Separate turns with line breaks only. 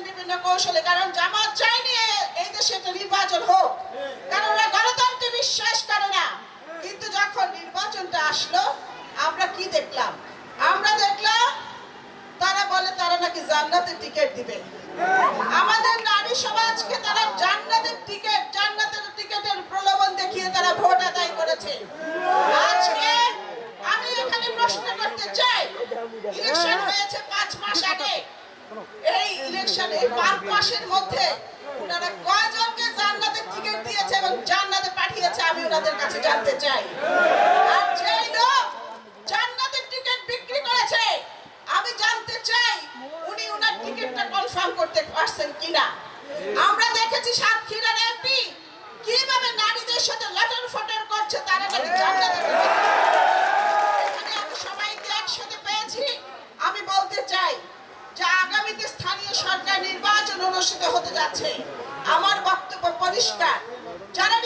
বিভিন্ন কৌশলে, কারণ জামাত চায়নি এই দেশে একটা নির্বাচন হোক, কারণ ওরা গণতন্ত্রে বিশ্বাস করে না। কিন্তু যখন নির্বাচনটা আসলো আমরা কি দেখলাম? আমরা দেখলাম তারা বলে তারা নাকি জান্নাতের টিকিট দিবে। আমাদের নারী সমাজকে তারা জান্নাতের টিকিটের প্রলোভন দেখিয়ে তারা ভোট আদায় করেছে। আজকে আমি এখানে প্রশ্ন করতে চাই, ইলেকশন হয়েছে 5 মাস আগে, এই ইলেকশন এই 5 মাসের মধ্যে ওনারা কয়জনকে জান্নাতের টিকিট দিয়েছে এবং জান্নাতে পাঠিয়েছে আমি ওনাদের কাছে জানতে চাই। আর যেই লোক জান্নাতের টিকিট বিক্রি করেছে আমি জানতে চাই উনি ওনার টিকিটটা কনফার্ম করতে পারছেন কিনা। আমরা দেখেছি সাতক্ষীরার এমপি কিভাবে নারীদের সাথে লটর ফটর করছে, তারা নাকি জান্নাতের টিকিট। এখানে আমি সবাইকে একসাথে পেয়েছি। আমি বলতে চাই যে আগামীতে স্থানীয় সরকার নির্বাচন অনুষ্ঠিত হতে যাচ্ছে। আমার বক্তব্য পরিষ্কার, যারা